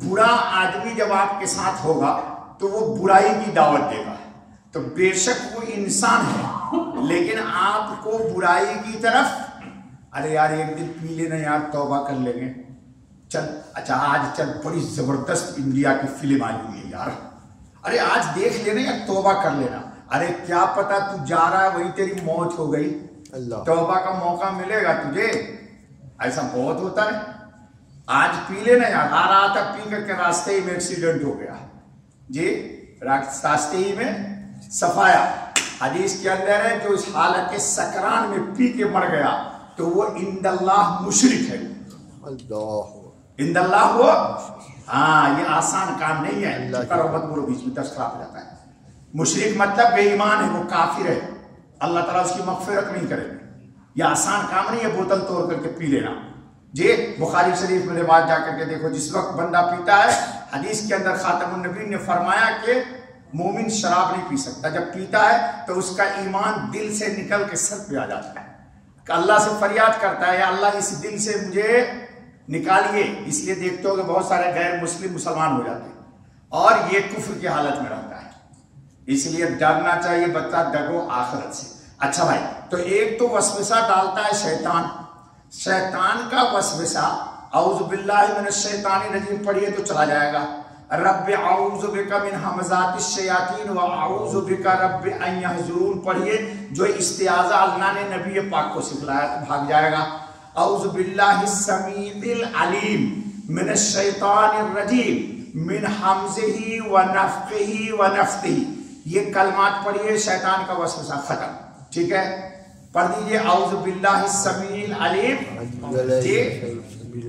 برا آدمی جب آپ کے ساتھ ہوگا تو وہ برائی کی دعوت دے گا، تو بے شک وہ انسان ہے، لیکن آپ کو برائی کی طرف، ارے یار ایک دن پی لینا یار، توبہ کر لیں گے، چل اچھا آج چل بڑی زبردست انڈیا کی فلم آئی ہوئی ہے یار، ارے آج دیکھ لینا یار، توبہ کر لینا، ارے کیا پتا تو جا رہا ہے وہی تیری موت ہو گئی، توبہ کا موقع ملے گا تجھے، ایسا بہت ہوتا ہے۔ آج پی لینا یار، آ رہا تھا پی کر کے راستے ہی میں ایکسیڈنٹ ہو گیا جی، راستے ہی میں صفایا، حدیث کے اندر ہے جو اس حالت سکران میں پی کے مر گیا تو وہ عند اللہ مشرک ہے، عند اللہ وہ، ہاں یہ آسان کام نہیں ہے، کرو مت بولو بیچ میں دست خراب ہو جاتا ہے، مشرک مطلب بے ایمان ہے، وہ کافر ہے، اللہ تعالیٰ اس کی مغفرت نہیں کرے گا، یہ آسان کام نہیں ہے بوتل توڑ کر کے پی لینا جی۔ بخاری شریف میں روایت جا کر کے دیکھو، جس وقت بندہ پیتا ہے، حدیث کے اندر خاتم النبی نے فرمایا کہ مومن شراب نہیں پی سکتا، جب پیتا ہے تو اس کا ایمان دل سے نکل کے سر پہ آ جاتا ہے، کہ اللہ سے فریاد کرتا ہے یا اللہ اس دل سے مجھے نکالیے، اس لیے دیکھتے ہو کہ بہت سارے غیر مسلم مسلمان ہو جاتے ہیں اور یہ کفر کی حالت میں رہتا ہے، اس لیے ڈرنا چاہیے، بچہ ڈرو آخرت سے۔ اچھا بھائی، تو ایک تو وسوسہ ڈالتا ہے شیطان، شیطان کا وسوسہ، اعوذ باللہ من الشیطان الرجیم پڑھیے تو چلا جائے گا، رب اعوذ بک من ہمزات الشیاطین و اعوذ بک رب ان یحضرون پڑھیے، جو استعاذہ اللہ نے نبی پاک کو سکھلایا تو بھاگ جائے گا، اعوذ باللہ السمیع العلیم من الشیطان الرجیم من حمزہ و نفخہ و نفثہ، یہ کلمات پڑھیے، شیطان کا وسوسہ ختم، ٹھیک ہے؟ پڑھ دیجئے اعوذ باللہ السمیع العلیم جی،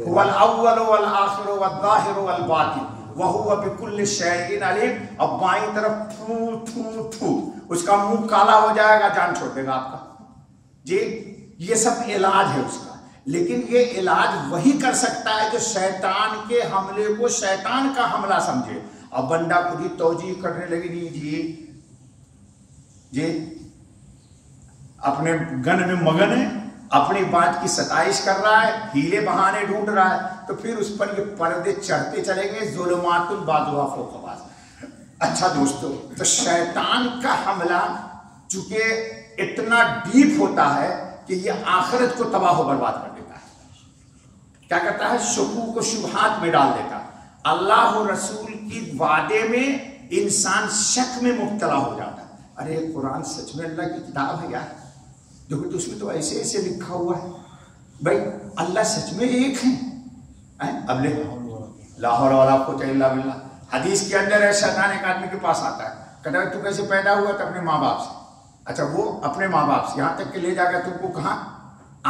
هو الاول والآخر والظاہر والباطن وہو بکل شیء علیم، اب بائیں طرف تھو تھو تھو، اس کا منہ کالا ہو جائے گا، جان چھوڑ دے گا آپ کا جی، یہ سب علاج ہے اس کا، لیکن یہ علاج وہی کر سکتا ہے جو شیطان کے حملے کو شیطان کا حملہ سمجھے۔ اب بندہ خود ہی توجیہ کرنے لگی، نہیں جی اپنے گن میں مگن ہے، اپنی بات کی ستائش کر رہا ہے، ہیلے بہانے ڈھونڈ رہا ہے، تو پھر اس پر یہ پردے چڑھتے چلیں گے، ظلمات بعضها فوق بعض۔ اچھا دوستو، تو شیطان کا حملہ چونکہ اتنا ڈیپ ہوتا ہے کہ یہ آخرت کو تباہ و برباد کر دیتا ہے، کیا کرتا ہے؟ شکوک و شبہات میں ڈال دیتا ہے، اللہ و رسول کی وعدے میں انسان شک میں مبتلا ہو جاتا ہے، ارے قرآن سچ میں اللہ کی کتاب ہے یار، دیکھو تو اس میں تو ایسے ایسے لکھا ہوا ہے، بھائی اللہ سچ میں ایک ہے، اب لے لا حول ولا قوت الا باللہ۔ حدیث کے اندر ہے شیطان ایک آدمی کے پاس آتا ہے، کہتا ہے تو کیسے پیدا ہوا؟ تو اپنے ماں باپ سے، اچھا وہ اپنے ماں باپ سے، یہاں تک کہ لے جا کر تم کو کہاں؟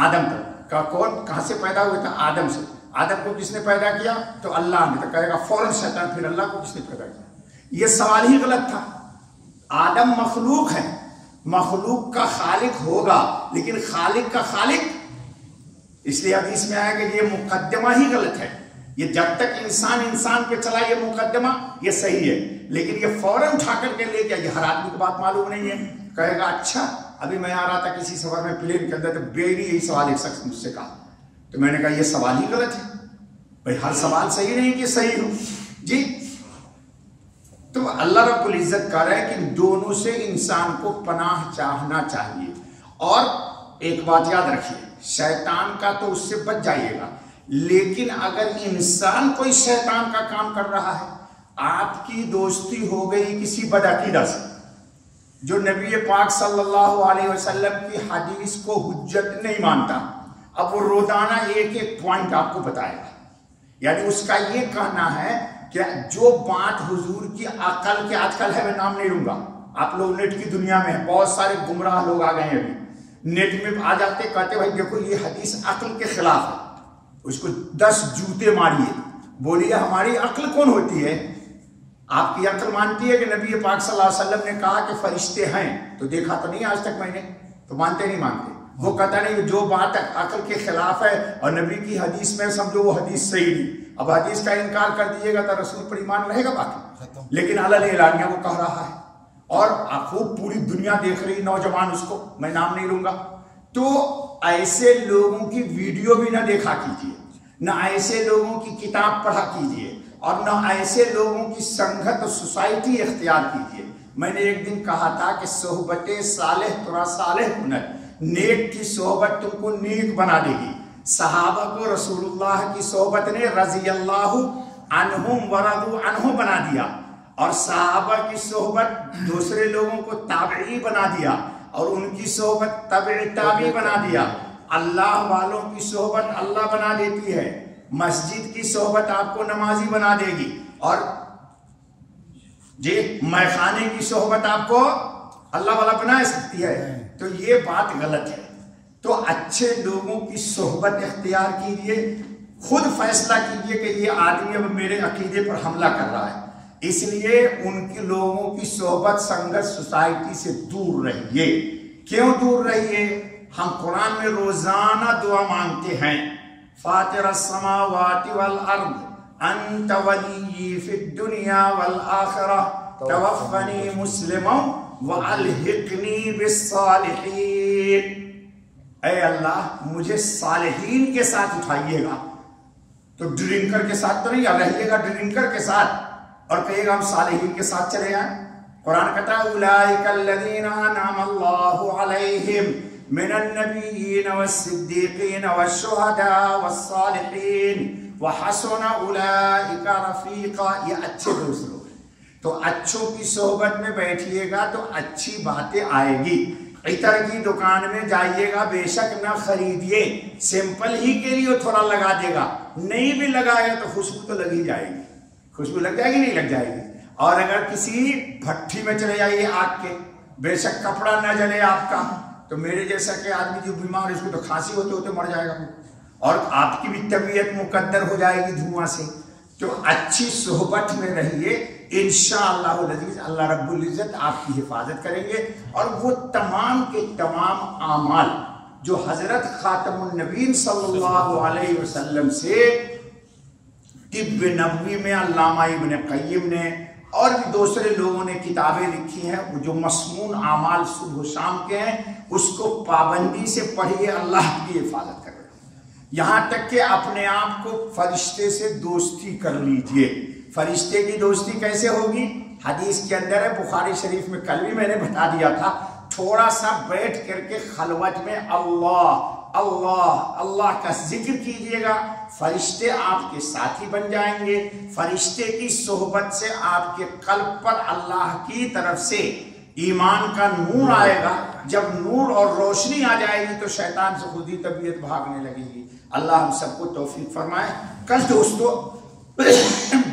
آدم تک، کہا کون کہاں سے پیدا ہوئے تھا؟ آدم سے، آدم کو کس نے پیدا کیا؟ تو اللہ نے، تو کہے گا فوراً شیطان پھر اللہ کو کس نے پیدا کیا؟ یہ سوال ہی غلط تھا، آدم مخلوق ہے، مخلوق کا خالق ہوگا لیکن خالق کا خالق، اس لیے حدیث میں آیا کہ یہ مقدمہ ہی غلط ہے، یہ جب تک انسان پہ چلا یہ مقدمہ یہ صحیح ہے، لیکن یہ فوراً اٹھا کر کے لے گیا، یہ ہر آدمی کو بات معلوم نہیں ہے، کہے گا اچھا ابھی میں آ رہا تھا کسی سفر میں پلین کے اندر، تو بیری یہی سوال ایک شخص مجھ سے کہا، تو میں نے کہا یہ سوال ہی غلط ہے، بھائی ہر سوال صحیح نہیں کہ صحیح ہو جی۔ تو اللہ رب العزت کہہ رہا ہے کہ دونوں سے انسان کو پناہ چاہنا چاہیے، اور ایک بات یاد رکھیے، شیطان کا تو اس سے بچ جائیے گا، لیکن اگر انسان کوئی شیطان کا کام کر رہا ہے، آپ کی دوستی ہو گئی کسی بدعقیدہ سے جو نبی پاک صلی اللہ علیہ وسلم کی حدیث کو حجت نہیں مانتا، اب وہ روزانہ ایک ایک پوائنٹ آپ کو بتائے گا، یعنی اس کا یہ کہنا ہے کہ جو بات حضور کی عقل کے، آج کل ہے میں نام نہیں لوں گا، آپ لوگ نیٹ کی دنیا میں ہیں، بہت سارے گمراہ لوگ آ گئے ہیں، ابھی نیٹ میں آ جاتے کہتے بھائی دیکھو یہ حدیث عقل کے خلاف ہے، اس کو 10 جوتے ماریے، بولیے ہماری عقل کون ہوتی ہے؟ آپ کی عقل مانتی ہے کہ نبی پاک صلی اللہ علیہ وسلم نے کہا کہ فرشتے ہیں؟ تو دیکھا تو نہیں آج تک میں نے، تو مانتے نہیں مانتے، وہ کہتا نہیں جو بات عقل کے خلاف ہے اور نبی کی حدیث میں سمجھو وہ حدیث صحیح نہیں، اب حدیث کا انکار کر دیجیے گا تو رسول پر ایمان رہے گا باقی، لیکن اللہ نے اعلانیہ وہ کہہ رہا ہے، اور خوب پوری دنیا دیکھ رہی، نوجوان اس کو میں نام نہیں لوں گا، تو ایسے لوگوں کی ویڈیو بھی نہ دیکھا کیجیے، نہ ایسے لوگوں کی کتاب پڑھا کیجیے، اور نہ ایسے لوگوں کی سنگت اور سوسائٹی اختیار کیجیے۔ میں نے ایک دن کہا تھا کہ صحبت صالح ترا صالح کنت، نیک کی صحبت تم کو نیک بنا دے گی۔ صحابہ کو رسول اللہ کی صحبت نے رضی اللہ عنہم ورضوا عنہ بنا دیا، اور صحابہ کی صحبت دوسرے لوگوں کو تابعی بنا دیا، اور ان کی صحبت تبع تابعی بنا دیا۔ اللہ والوں کی صحبت اللہ بنا دیتی ہے، مسجد کی صحبت آپ کو نمازی بنا دے گی، اور میخانے کی صحبت آپ کو اللہ والا بنا سکتی ہے۔ تو یہ بات غلط ہے۔ تو اچھے لوگوں کی صحبت اختیار کیجئے، خود فیصلہ کیجئے کہ یہ آدمی اب میرے عقیدے پر حملہ کر رہا ہے، اس لیے ان کے لوگوں کی صحبت سنگت سوسائٹی سے دور رہیے۔ کیوں دور رہیے؟ ہم قرآن میں روزانہ دعا مانگتے ہیں، فاطر السماوات والارض انت ولی فی الدنیا والآخرہ توفنی مسلما والحقنی بالصالحین۔ اے اللہ مجھے صالحین کے ساتھ اٹھائیے گا، تو ڈرنکر کے ساتھ تو نہیں، رہیے گا ڈرنکر کے ساتھ اور کہے گا ہم صالحین کے ساتھ چلے آئیں۔ قرآن کہتا ہے اولئک الذین انعم اللہ علیہم من النبیین والصدیقین والشہداء والصالحین وحسن اولئک رفیقا۔ یہ اچھے دوست لوگ ہیں، تو اچھوں کی صحبت میں بیٹھیے گا تو اچھی باتیں آئے گی۔ عطر کی دکان میں جائیے گا، بے شک نہ خریدیے، سمپل ہی کے لیے تھوڑا لگا دے گا، نہیں بھی لگائے تو خوشبو تو لگ ہی جائے گی، خوشبو لگ جائے گی نہیں لگ جائے گی۔ اور اگر کسی بھٹی میں چلے جائیے آگ کے، بے شک کپڑا نہ جلے آپ کا، تو میرے جیسا کہ آدمی جو بیمار ہے اس کو تو کھانسی ہوتے ہوتے مر جائے گا، اور آپ کی بھی طبیعت مقدر ہو جائے گی دھواں سے۔ تو اچھی صحبت میں رہیے، انشاءاللہ العزیز اللہ رب العزت آپ کی حفاظت کریں گے، اور وہ تمام کے تمام اعمال جو حضرت خاتم النبیین صلی اللہ علیہ وسلم سے طب نبوی میں علامہ ابن قیم نے اور بھی دوسرے لوگوں نے کتابیں لکھی ہیں، وہ جو مسمون اعمال صبح و شام کے ہیں، اس کو پابندی سے پڑھیے، اللہ کی حفاظت کریں۔ یہاں تک کہ اپنے آپ کو فرشتے سے دوستی کر لیجئے۔ فرشتے کی دوستی کیسے ہوگی؟ حدیث کے اندر ہے، بخاری شریف میں کل بھی میں نے بتا دیا تھا، تھوڑا سا بیٹھ کر کے خلوت میں اللہ اللہ اللہ کا ذکر کیجئے گا، فرشتے آپ کے ساتھی بن جائیں گے۔ فرشتے کی صحبت سے آپ کے قلب پر اللہ کی طرف سے ایمان کا نور آئے گا۔ جب نور اور روشنی آ جائے گی تو شیطان سے خود ہی طبیعت بھاگنے لگے گی۔ اللہ ہم سب کو توفیق فرمائے۔ کل دوستو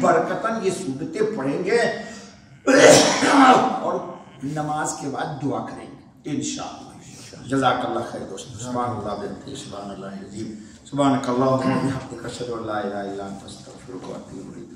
برکتاً یہ صورتیں پڑھیں گے اور نماز کے بعد دعا کریں گے انشاءاللہ۔ جزاک اللہ خیر دوستو۔ سبحان اللہ بحمدہ، سبحان اللہ العظیم، سبحانک اللہم و بحمدک، اشہد ان لا الہ الا انت، استغفرک و اتوب الیک۔